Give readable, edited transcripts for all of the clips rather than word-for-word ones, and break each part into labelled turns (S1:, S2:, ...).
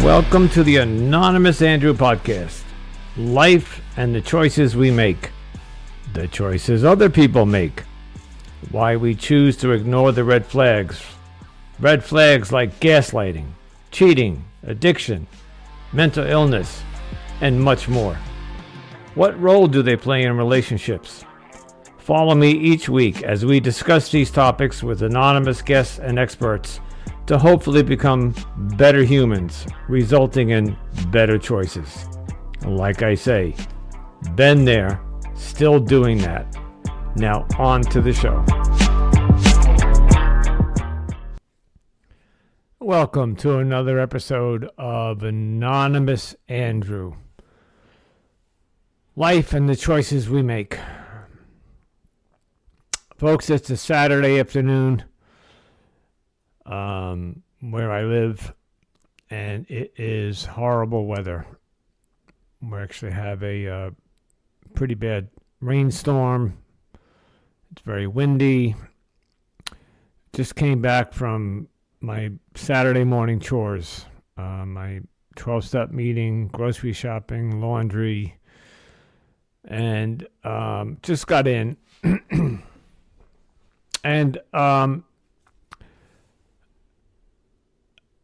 S1: Welcome to the Anonymous Andrew podcast. Life and the choices we make. The choices other people make. Why we choose to ignore the red flags. Red flags like gaslighting, cheating, addiction, mental illness, and much more. What role do they play in relationships? Follow me each week as we discuss these topics with anonymous guests and experts to hopefully become better humans, resulting in better choices. Like I say, been there, still doing that. Now on to the show. Welcome to another episode of Anonymous Andrew. Life and the choices we make. Folks, it's a Saturday afternoon where I live, and it is horrible weather. We actually have a pretty bad rainstorm. It's very windy. Just came back from my Saturday morning chores, my 12-step meeting, grocery shopping, laundry, and just got in. And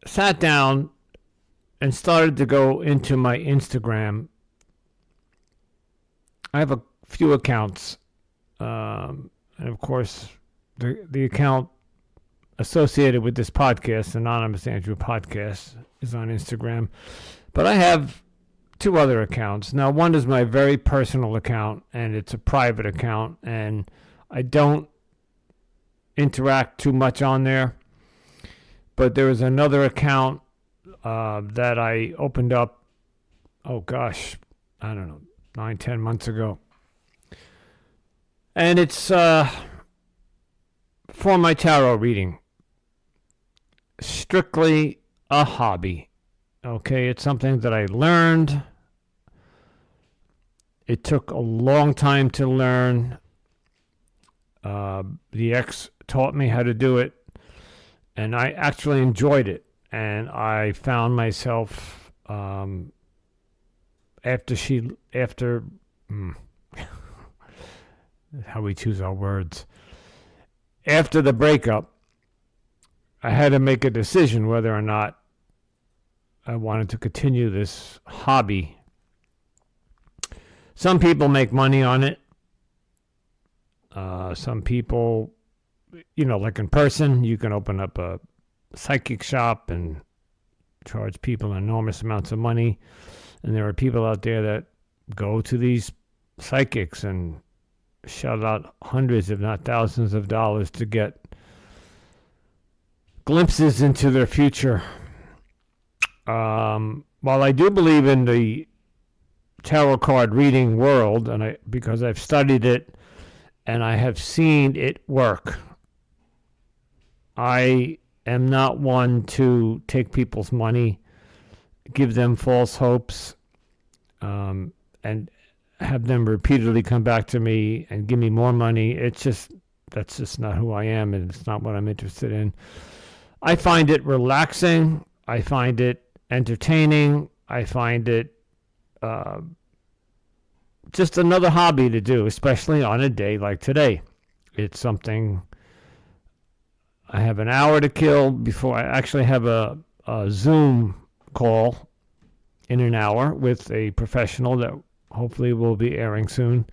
S1: sat down and started to go into my Instagram. I have a few accounts, and of course, the account associated with this podcast, Anonymous Andrew Podcast, is on Instagram. But I have two other accounts. Now, one is my very personal account, and it's a private account, and I don't interact too much on there. But there was another account that I opened up, I don't know, 9-10 months ago. And it's for my tarot reading. Strictly a hobby. Okay, it's something that I learned. It took a long time to learn. The ex taught me how to do it, and I actually enjoyed it. And I found myself after how we choose our words. After the breakup, I had to make a decision whether or not I wanted to continue this hobby. Some people make money on it. Some people, like in person, you can open up a psychic shop and charge people enormous amounts of money. And there are people out there that go to these psychics and shell out hundreds, if not thousands of dollars to get glimpses into their future. While I do believe in the tarot card reading world, because I've studied it and I have seen it work, I am not one to take people's money, give them false hopes, and have them repeatedly come back to me and give me more money. That's just not who I am, and it's not what I'm interested in. I find it relaxing. I find it entertaining. I find it just another hobby to do, especially on a day like today. It's something I have an hour to kill before I actually have a Zoom call in an hour with a professional that hopefully will be airing soon.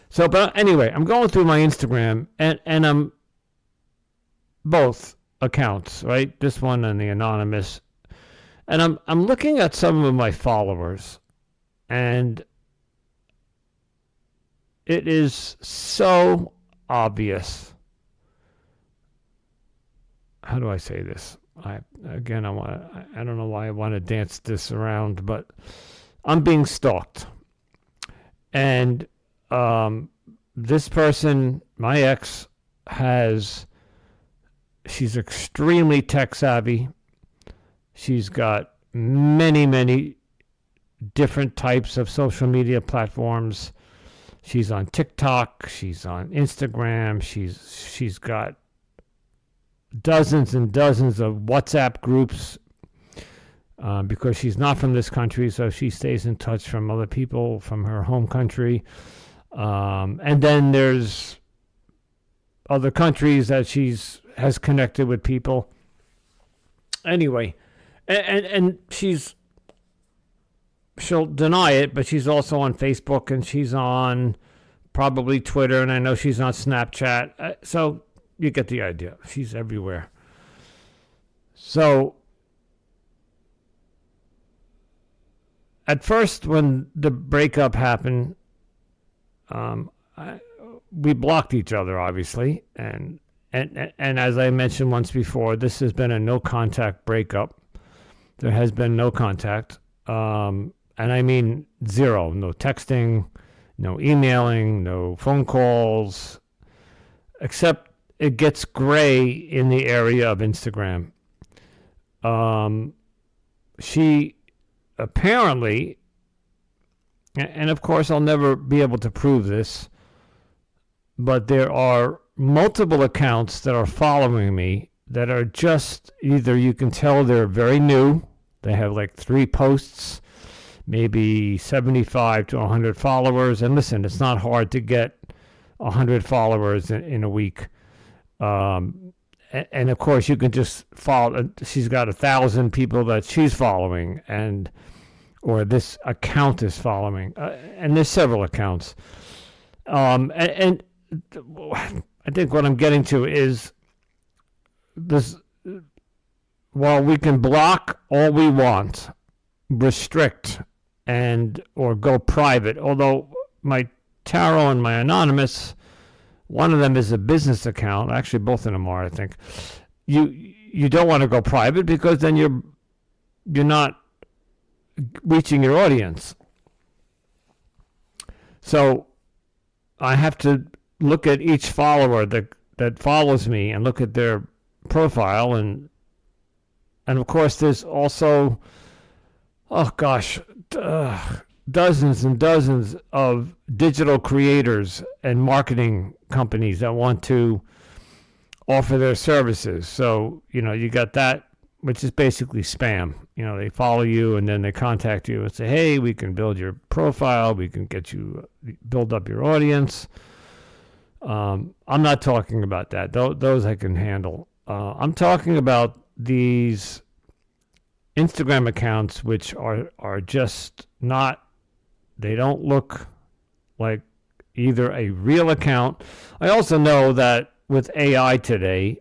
S1: So, but anyway, I'm going through my Instagram and I'm both accounts, right? This one and the anonymous. And I'm looking at some of my followers, and it is so obvious. How do I say this? I don't know why I want to dance this around, but I'm being stalked. And this person, my ex, she's extremely tech savvy. She's got many, many different types of social media platforms. She's on TikTok. She's on Instagram. She's got dozens and dozens of WhatsApp groups. because she's not from this country, so she stays in touch from other people from her home country. And then there's other countries that has connected with people. Anyway, and she'll deny it, but she's also on Facebook, and she's on probably Twitter, and I know she's on Snapchat. So you get the idea. She's everywhere. So at first, when the breakup happened, we blocked each other, obviously, and as I mentioned once before, this has been a no contact breakup. There has been no contact, and I mean zero. No texting, no emailing, no phone calls, except it gets gray in the area of Instagram. She apparently, and of course I'll never be able to prove this, but there are multiple accounts that are following me that are just either, you can tell they're very new. They have like 3 posts, maybe 75 to 100 followers. And listen, it's not hard to get 100 followers in a week. And of course, you can just follow. She's got 1,000 people that she's following, or this account is following, and there's several accounts. And I think what I'm getting to is this: while we can block all we want, restrict, or go private, although my tarot and my anonymous, one of them is a business account. Actually, both of them are, I think. You don't want to go private because then you're not reaching your audience. So I have to look at each follower that follows me and look at their profile, and of course there's also, dozens and dozens of digital creators and marketing companies that want to offer their services. So, you got that, which is basically spam. They follow you and then they contact you and say, hey, we can build your profile. We can get you, build up your audience. I'm not talking about that. Those I can handle. I'm talking about these Instagram accounts, which are just not, they don't look like either a real account. I also know that with AI today,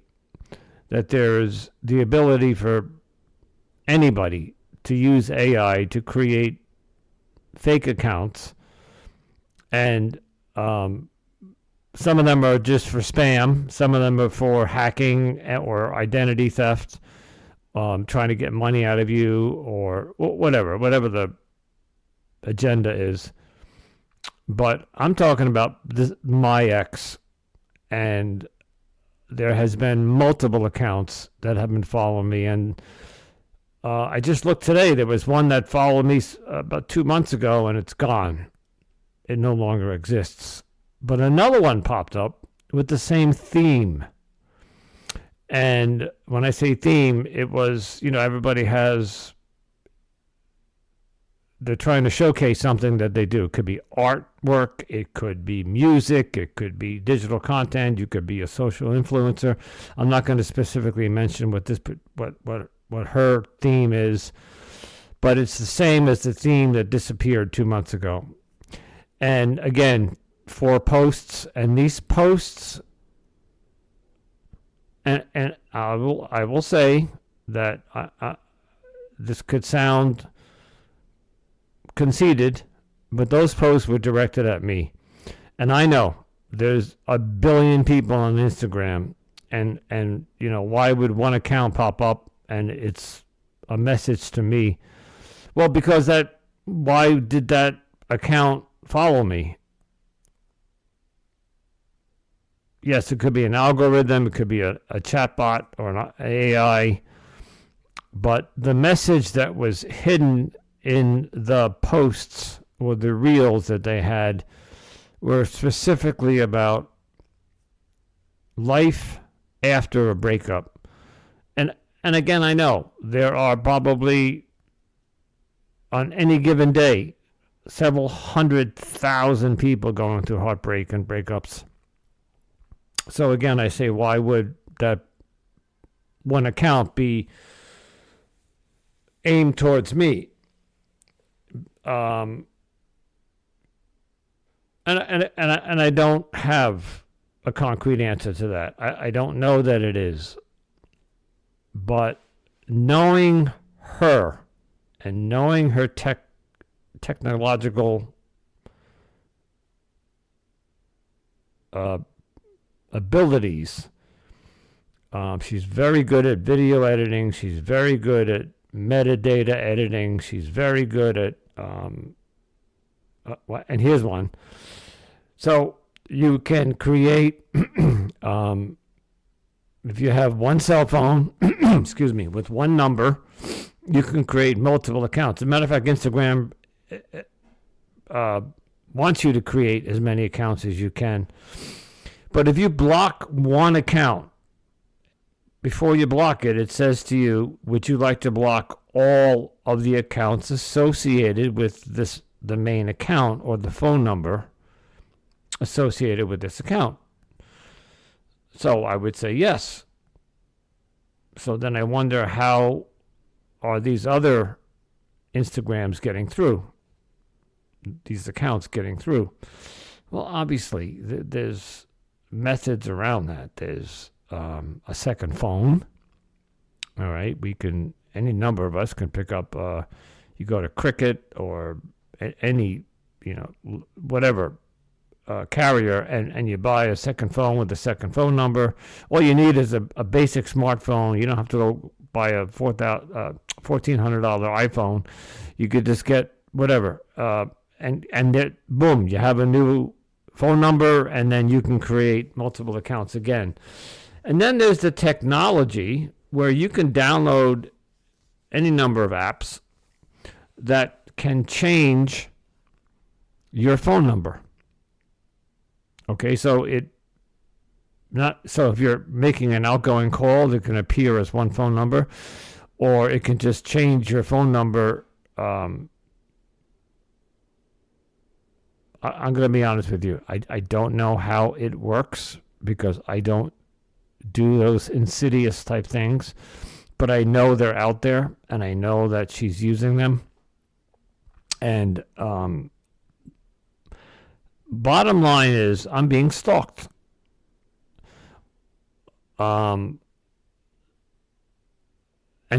S1: that there's the ability for anybody to use AI to create fake accounts. And some of them are just for spam. Some of them are for hacking or identity theft, trying to get money out of you, or whatever the agenda is. But I'm talking about my ex, and there has been multiple accounts that have been following me. And I just looked today. There was one that followed me about 2 months ago, and it's gone. It no longer exists. But another one popped up with the same theme. And when I say theme, it was, everybody has, they're trying to showcase something that they do. It could be artwork, it could be music, it could be digital content, you could be a social influencer. I'm not going to specifically mention what her theme is, but it's the same as the theme that disappeared 2 months ago. And again, 4 posts, and these posts, and I will say that this could sound conceited, but those posts were directed at me. And I know there's a billion people on Instagram, and why would one account pop up and it's a message to me? Well, because why did that account follow me? Yes, it could be an algorithm, it could be a chatbot or an AI, but the message that was hidden in the posts or the reels that they had were specifically about life after a breakup. And again, I know there are probably on any given day, several 100,000 people going through heartbreak and breakups. So again, I say, why would that one account be aimed towards me? And I don't have a concrete answer to that. I don't know that it is. But knowing her and knowing her technological abilities, she's very good at video editing. She's very good at metadata editing. She's very good at, and here's one. So you can create, if you have one cell phone, excuse me, with one number, you can create multiple accounts. As a matter of fact, Instagram wants you to create as many accounts as you can. But if you block one account, before you block it, it says to you, would you like to block all of the accounts associated with the main account or the phone number associated with this account? So I would say yes. So then I wonder, how are these other Instagrams getting through? These accounts getting through? Well, obviously, there's methods around that. There's a second phone. All right, any number of us can pick up. You go to Cricket or any, whatever carrier, and you buy a second phone with a second phone number. All you need is a basic smartphone. You don't have to go buy a $1,400 iPhone. You could just get whatever, and then boom, you have a new phone number, and then you can create multiple accounts again. And then there's the technology where you can download any number of apps that can change your phone number. Okay, so if you're making an outgoing call, it can appear as one phone number, or it can just change your phone number. I'm going to be honest with you. I don't know how it works because I don't do those insidious type things, but I know they're out there, and I know that she's using them. And bottom line is, I'm being stalked. And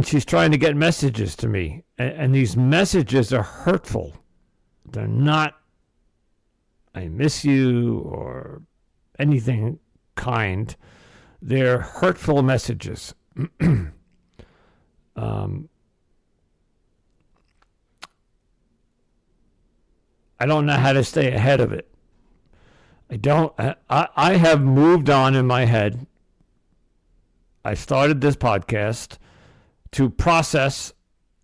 S1: she's trying to get messages to me. And these messages are hurtful. They're not, I miss you, or anything kind. They're hurtful messages. I don't know how to stay ahead of it. I have moved on in my head. I started this podcast to process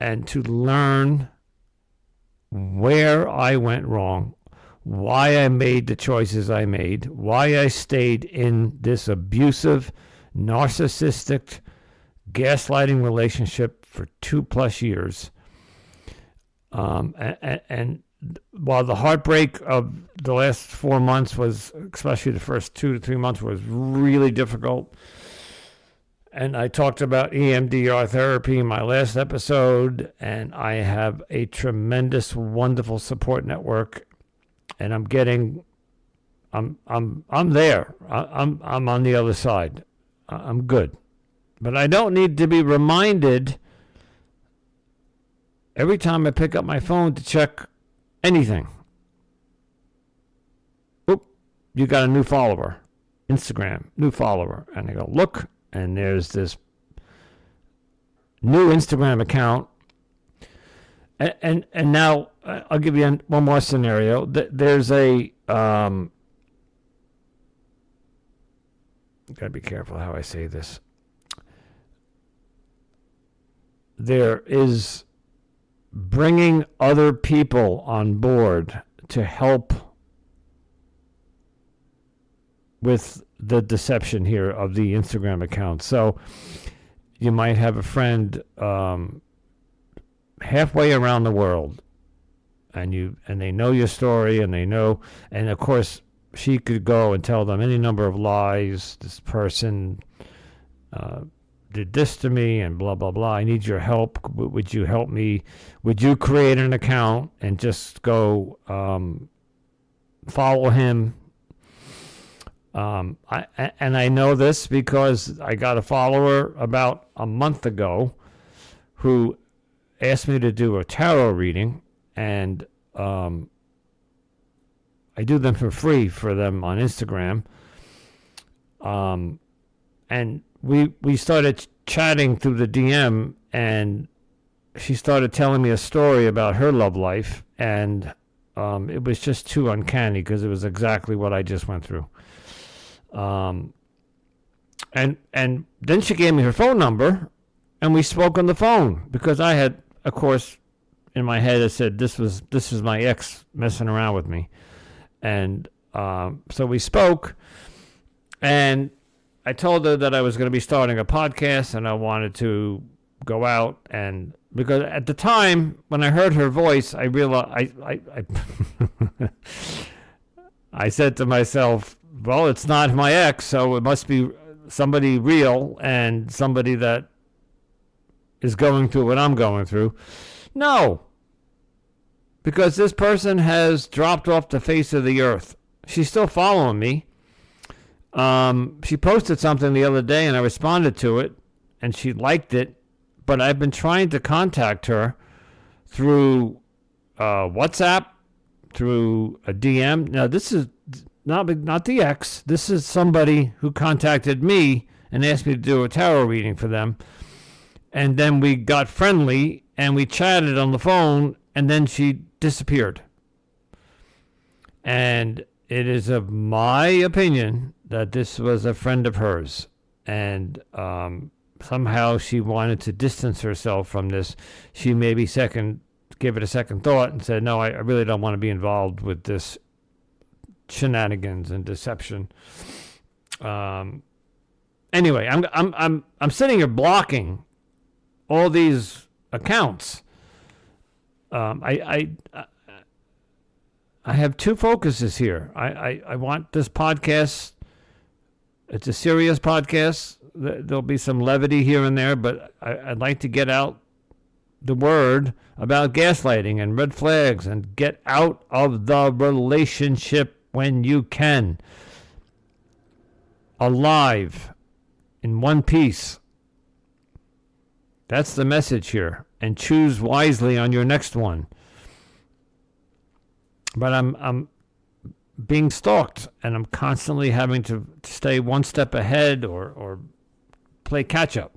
S1: and to learn where I went wrong, why I made the choices I made, why I stayed in this abusive, narcissistic, gaslighting relationship for 2+ years. And while the heartbreak of the last 4 months was, especially the first 2 to 3 months, was really difficult, and I talked about EMDR therapy in my last episode, and I have a tremendous, wonderful support network, and I'm there. I'm on the other side. I'm good, but I don't need to be reminded every time I pick up my phone to check anything. Oop, you got a new follower. Instagram, new follower. And I go, look, and there's this new Instagram account. And now I'll give you one more scenario. There's a, gotta be careful how I say this. There is bringing other people on board to help with the deception here of the Instagram account. So you might have a friend halfway around the world, and they know your story, and they know, and of course she could go and tell them any number of lies. This person did this to me, and blah blah blah. I need your help. Would you help me? Would you create an account and just go follow him? I know this because I got a follower about a month ago who asked me to do a tarot reading, and I do them for free for them on Instagram. And we started chatting through the DM, and she started telling me a story about her love life, and it was just too uncanny because it was exactly what I just went through. And then she gave me her phone number, and we spoke on the phone because I had, of course, in my head I said this was my ex messing around with me, and so we spoke, and I told her that I was going to be starting a podcast and I wanted to go out, and because at the time when I heard her voice, I realized I said to myself, well, it's not my ex, so it must be somebody real and somebody that is going through what I'm going through. No, because this person has dropped off the face of the earth. She's still following me. She posted something the other day and I responded to it and she liked it, but I've been trying to contact her through WhatsApp, through a DM. Now, this is not the ex. This is somebody who contacted me and asked me to do a tarot reading for them. And then we got friendly and we chatted on the phone, and then she disappeared. And it is of my opinion that this was a friend of hers. And somehow she wanted to distance herself from this. She maybe gave it a second thought and said, no, I really don't want to be involved with this shenanigans and deception. Anyway, I'm sitting here blocking all these accounts. I have two focuses here. I want this podcast. It's a serious podcast. There'll be some levity here and there, but I'd like to get out the word about gaslighting and red flags and get out of the relationship when you can. Alive, in one piece. That's the message here. And choose wisely on your next one. But I'm being stalked, and I'm constantly having to stay one step ahead or play catch up.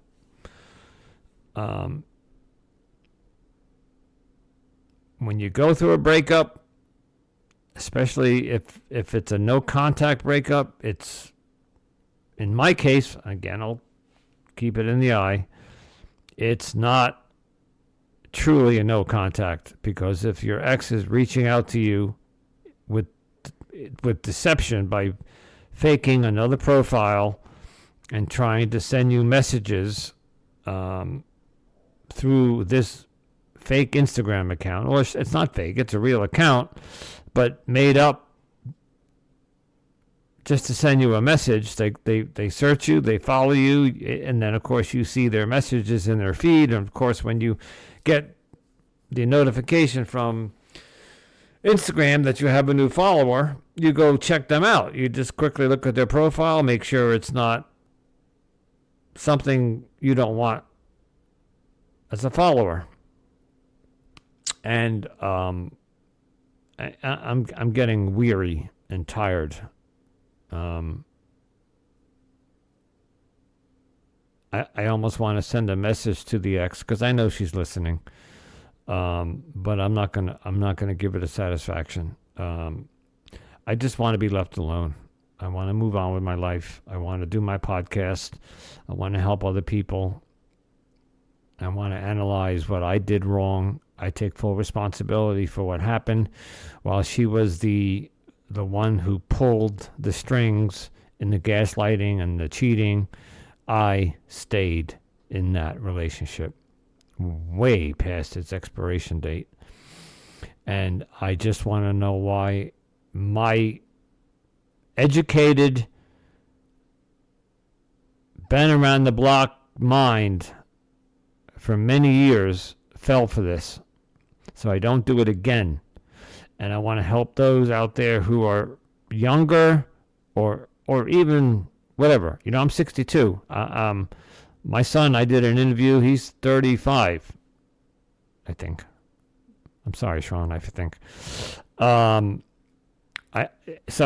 S1: When you go through a breakup, especially if it's a no contact breakup, it's, in my case, again, I'll keep it in the eye, it's not truly a no contact, because if your ex is reaching out to you with deception by faking another profile and trying to send you messages through this fake Instagram account, or it's not fake, it's a real account, but made up just to send you a message. They search you, they follow you, and then of course you see their messages in their feed. And of course when you get the notification from Instagram that you have a new follower, you go check them out. You just quickly look at their profile, make sure it's not something you don't want as a follower. And I'm getting weary and tired. I almost want to send a message to the ex, because I know she's listening. But I'm not gonna give it a satisfaction. I just want to be left alone. I want to move on with my life. I want to do my podcast. I want to help other people. I want to analyze what I did wrong. I take full responsibility for what happened. While she was the one who pulled the strings in the gaslighting and the cheating, I stayed in that relationship way past its expiration date. And I just want to know why my educated, been around the block mind for many years fell for this. So I don't do it again. And I want to help those out there who are younger or even whatever. You know, I'm 62. My son, I did an interview. He's 35, I think. I'm sorry, Sean, I think. So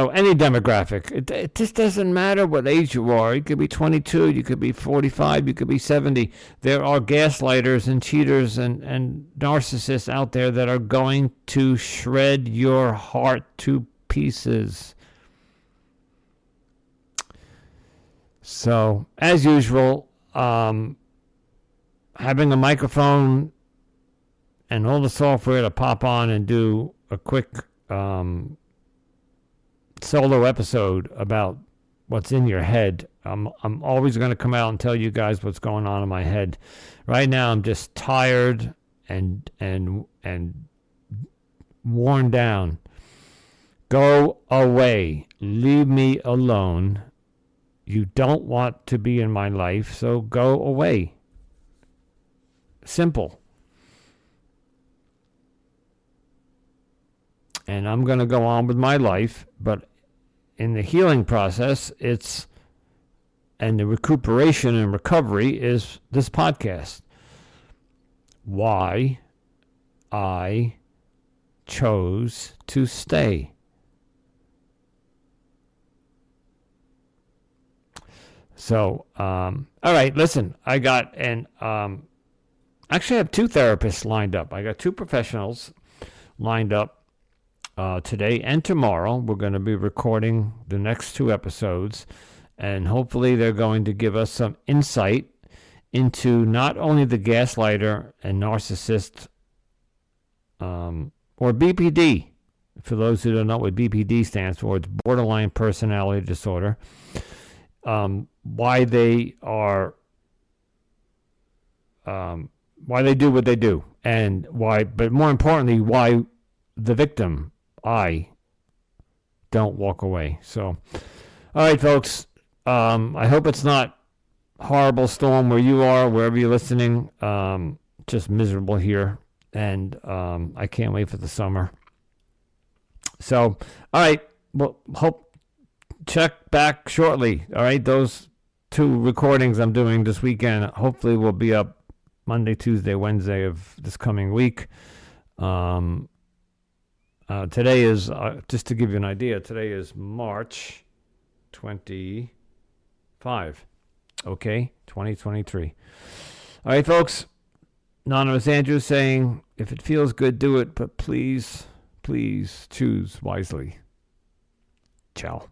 S1: any demographic, it just doesn't matter what age you are. You could be 22, you could be 45, you could be 70. There are gaslighters and cheaters and narcissists out there that are going to shred your heart to pieces. So, as usual, having a microphone and all the software to pop on and do a quick solo episode about what's in your head. I'm always going to come out and tell you guys what's going on in my head. Right now, I'm just tired and worn down. Go away. Leave me alone. You don't want to be in my life, so go away. Simple. And I'm going to go on with my life, but in the healing process, and the recuperation and recovery is this podcast. Why I chose to stay. So, all right, listen, I got, actually I have 2 therapists lined up. I got 2 professionals lined up today and tomorrow. We're going to be recording the next 2 episodes, and hopefully they're going to give us some insight into not only the gaslighter and narcissist, or BPD. For those who don't know what BPD stands for, it's borderline personality disorder. Why they are, why they do what they do, and why, but more importantly, why the victim, I, don't walk away. So, all right, folks, I hope it's not horrible storm where you are, wherever you're listening, just miserable here, and I can't wait for the summer. So, all right, well, check back shortly. All right, those 2 recordings I'm doing this weekend hopefully will be up Monday, Tuesday, Wednesday of this coming week. Today is, just to give you an idea, today is March 25. Okay, 2023. All right, folks. Anonymous Andrew saying, if it feels good, do it, but please, please choose wisely. Ciao.